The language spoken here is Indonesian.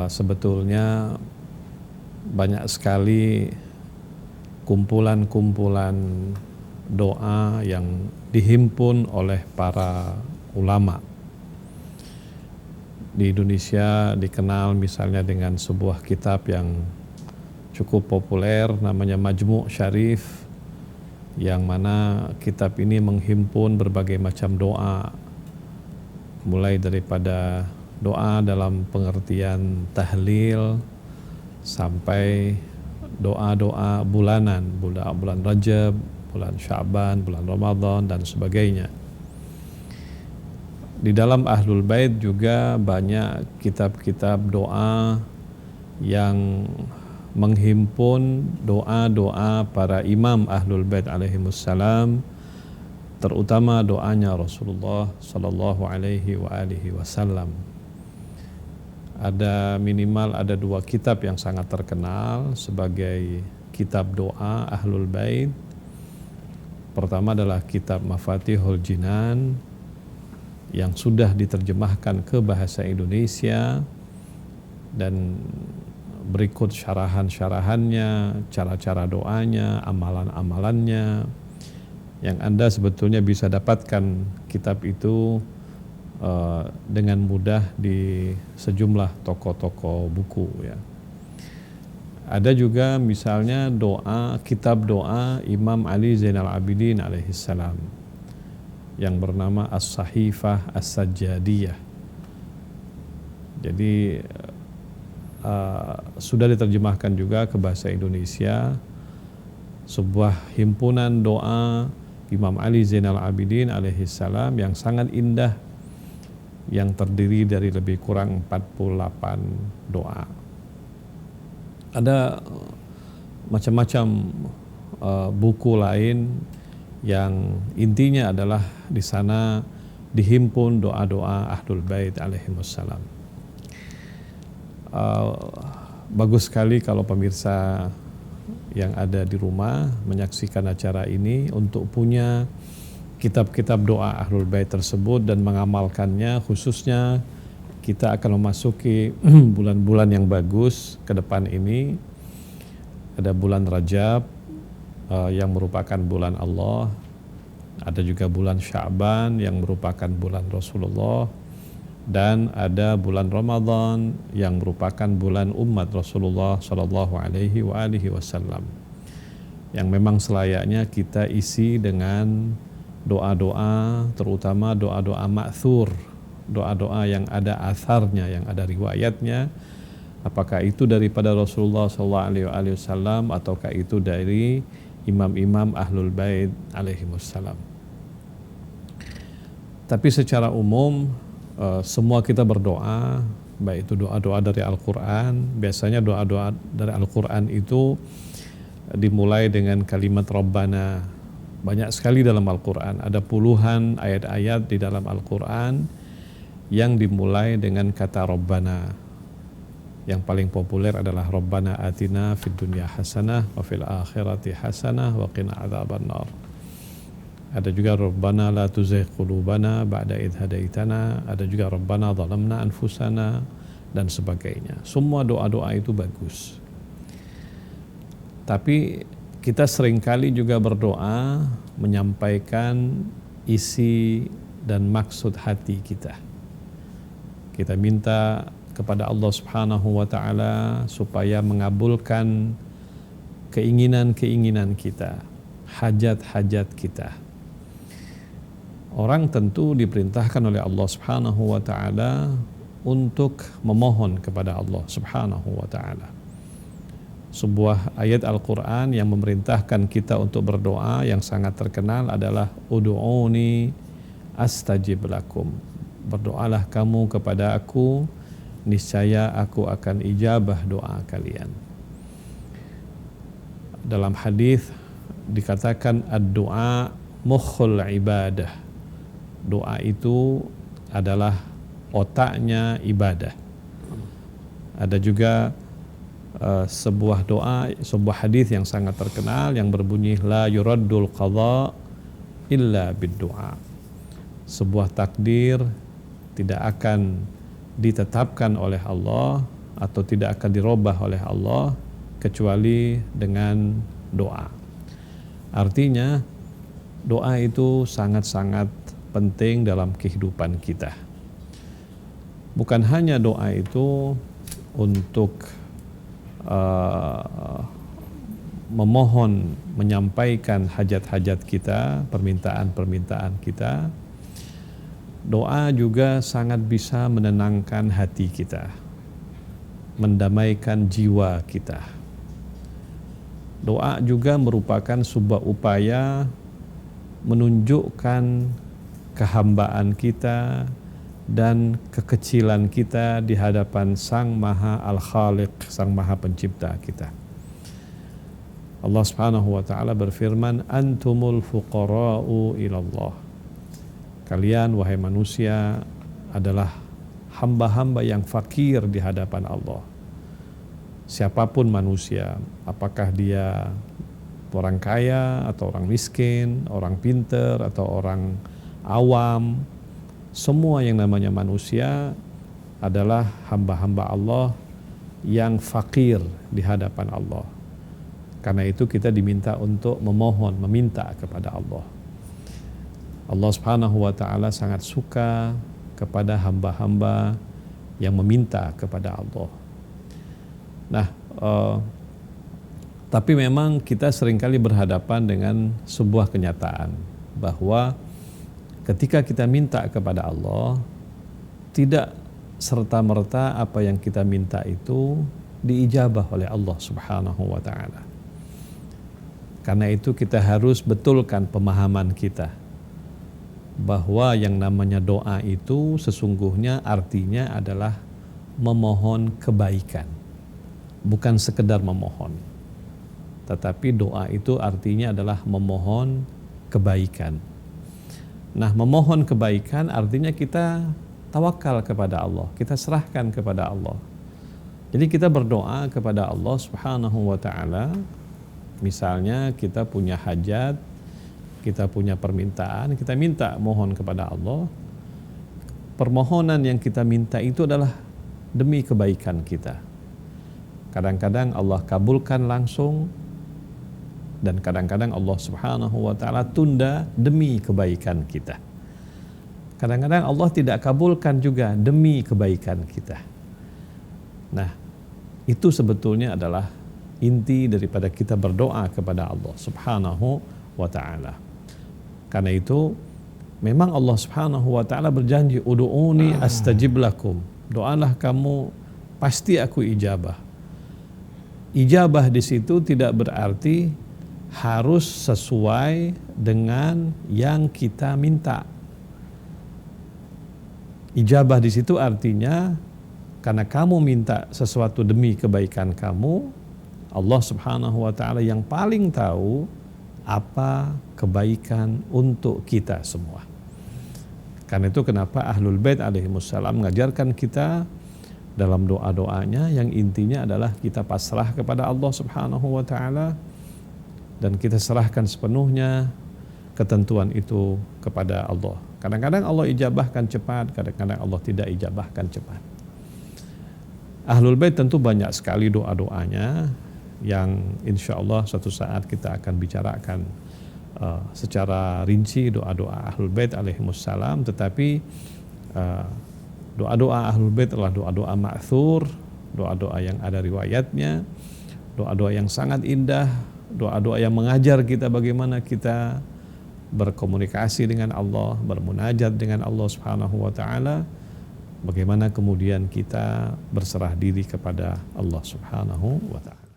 sebetulnya banyak sekali kumpulan-kumpulan doa yang dihimpun oleh para ulama. Di Indonesia dikenal misalnya dengan sebuah kitab yang cukup populer namanya Majmu' Syarif, yang mana kitab ini menghimpun berbagai macam doa, mulai daripada doa dalam pengertian tahlil sampai doa-doa bulanan, bulan Rajab, bulan Sya'ban, bulan Ramadan dan sebagainya. Di dalam Ahlul Bait juga banyak kitab-kitab doa yang menghimpun doa-doa para imam Ahlul Bait alaihimussalam, terutama doanya Rasulullah sallallahu alaihi wasallam. Ada minimal ada 2 kitab yang sangat terkenal sebagai kitab doa Ahlul Bait. Pertama adalah kitab Mafatihul Jinan yang sudah diterjemahkan ke bahasa Indonesia, dan berikut syarahan-syarahannya, cara-cara doanya, amalan-amalannya, yang Anda sebetulnya bisa dapatkan kitab itu dengan mudah di sejumlah toko-toko buku ya. Ada juga misalnya kitab doa Imam Ali Zainal Abidin alaihissalam yang bernama As-Sahifah As-Sajjadiyah. Jadi sudah diterjemahkan juga ke bahasa Indonesia, sebuah himpunan doa Imam Ali Zainal Abidin alaihissalam yang sangat indah, yang terdiri dari lebih kurang 48 doa. Ada macam-macam buku lain yang intinya adalah di sana dihimpun doa-doa Ahlul Bait alaihimussalam. Bagus sekali kalau pemirsa yang ada di rumah menyaksikan acara ini untuk punya kitab-kitab doa Ahlul Bait tersebut dan mengamalkannya. Khususnya kita akan memasuki bulan-bulan yang bagus ke depan ini. Ada bulan Rajab yang merupakan bulan Allah, ada juga bulan Sya'ban yang merupakan bulan Rasulullah, dan ada bulan Ramadan yang merupakan bulan umat Rasulullah sallallahu alaihi wasallam, yang memang selayaknya kita isi dengan doa-doa, terutama doa-doa ma'thur, doa-doa yang ada atharnya, yang ada riwayatnya, apakah itu daripada Rasulullah sallallahu alaihi wasallam ataukah itu dari imam-imam Ahlul Bait alaihimussalam. Tapi secara umum semua kita berdoa, baik itu doa-doa dari Al-Quran. Biasanya doa-doa dari Al-Quran itu dimulai dengan kalimat Rabbana. Banyak sekali dalam Al-Quran, ada puluhan ayat-ayat di dalam Al-Quran yang dimulai dengan kata Rabbana. Yang paling populer adalah Rabbana atina fid dunya hasanah wa fil akhirati hasanah wa qina adzabannar. Ada juga Rabbana la tuzigh qulubana ba'da idh hadaitana, ada juga Rabbana zalamna anfusana, dan sebagainya. Semua doa-doa itu bagus. Tapi kita seringkali juga berdoa menyampaikan isi dan maksud hati kita. Kita minta kepada Allah Subhanahu wa taala supaya mengabulkan keinginan-keinginan kita, hajat-hajat kita. Orang tentu diperintahkan oleh Allah Subhanahu wa taala untuk memohon kepada Allah Subhanahu wa taala. Sebuah ayat Al-Quran yang memerintahkan kita untuk berdoa yang sangat terkenal adalah Udu'uni astajib lakum. Berdoalah kamu kepada aku, niscaya aku akan ijabah doa kalian. Dalam hadis dikatakan ad-du'a mukhul ibadah. Doa itu adalah otaknya ibadah. Ada juga sebuah doa, sebuah hadis yang sangat terkenal yang berbunyi la yuraddul qadha illa bid-du'a. Sebuah takdir tidak akan ditetapkan oleh Allah atau tidak akan dirubah oleh Allah kecuali dengan doa. Artinya doa itu sangat-sangat penting dalam kehidupan kita. Bukan hanya doa itu untuk memohon, menyampaikan hajat-hajat kita, permintaan-permintaan kita. Doa juga sangat bisa menenangkan hati kita, mendamaikan jiwa kita. Doa juga merupakan sebuah upaya menunjukkan kehambaan kita dan kekecilan kita di hadapan Sang Maha Al-Khaliq, Sang Maha Pencipta kita. Allah Subhanahu wa taala berfirman, "Antumul fuqara'u ilallah." Kalian wahai manusia adalah hamba-hamba yang fakir di hadapan Allah. Siapapun manusia, apakah dia orang kaya atau orang miskin, orang pinter atau orang awam, semua yang namanya manusia adalah hamba-hamba Allah yang fakir di hadapan Allah. Karena itu kita diminta untuk memohon, meminta kepada Allah. Allah Subhanahu wa taala sangat suka kepada hamba-hamba yang meminta kepada Allah. Nah, tapi memang kita seringkali berhadapan dengan sebuah kenyataan bahwa ketika kita minta kepada Allah, tidak serta-merta apa yang kita minta itu diijabah oleh Allah Subhanahu wa taala. Karena itu kita harus betulkan pemahaman kita bahwa yang namanya doa itu sesungguhnya artinya adalah memohon kebaikan, bukan sekedar memohon, tetapi doa itu artinya adalah memohon kebaikan. Nah, memohon kebaikan artinya kita tawakal kepada Allah, kita serahkan kepada Allah. Jadi kita berdoa kepada Allah Subhanahu wa taala. Misalnya kita punya hajat, kita punya permintaan, kita minta mohon kepada Allah. Permohonan yang kita minta itu adalah demi kebaikan kita. Kadang-kadang Allah kabulkan langsung, dan kadang-kadang Allah Subhanahu wa taala tunda demi kebaikan kita. Kadang-kadang Allah tidak kabulkan juga demi kebaikan kita. Nah, itu sebetulnya adalah inti daripada kita berdoa kepada Allah Subhanahu wa taala. Karena itu memang Allah Subhanahu wa taala berjanji, ud'uni astajib lakum. Doalah kamu, pasti aku ijabah. Ijabah di situ tidak berarti harus sesuai dengan yang kita minta. Ijabah di situ artinya karena kamu minta sesuatu demi kebaikan kamu, Allah Subhanahu wa taala yang paling tahu apa kebaikan untuk kita semua. Karena itu kenapa Ahlul Bait alaihimussalam mengajarkan kita dalam doa-doanya yang intinya adalah kita pasrah kepada Allah Subhanahu wa taala dan kita serahkan sepenuhnya ketentuan itu kepada Allah. Kadang-kadang Allah ijabahkan cepat, kadang-kadang Allah tidak ijabahkan cepat. Ahlul Bait tentu banyak sekali doa-doanya yang insya Allah suatu saat kita akan bicarakan secara rinci doa-doa Ahlul Bait alaihimussalam. Tetapi doa-doa Ahlul Bait adalah doa-doa ma'thur, doa-doa yang ada riwayatnya, doa-doa yang sangat indah, doa-doa yang mengajar kita bagaimana kita berkomunikasi dengan Allah, bermunajat dengan Allah Subhanahu wa taala, bagaimana kemudian kita berserah diri kepada Allah Subhanahu wa taala.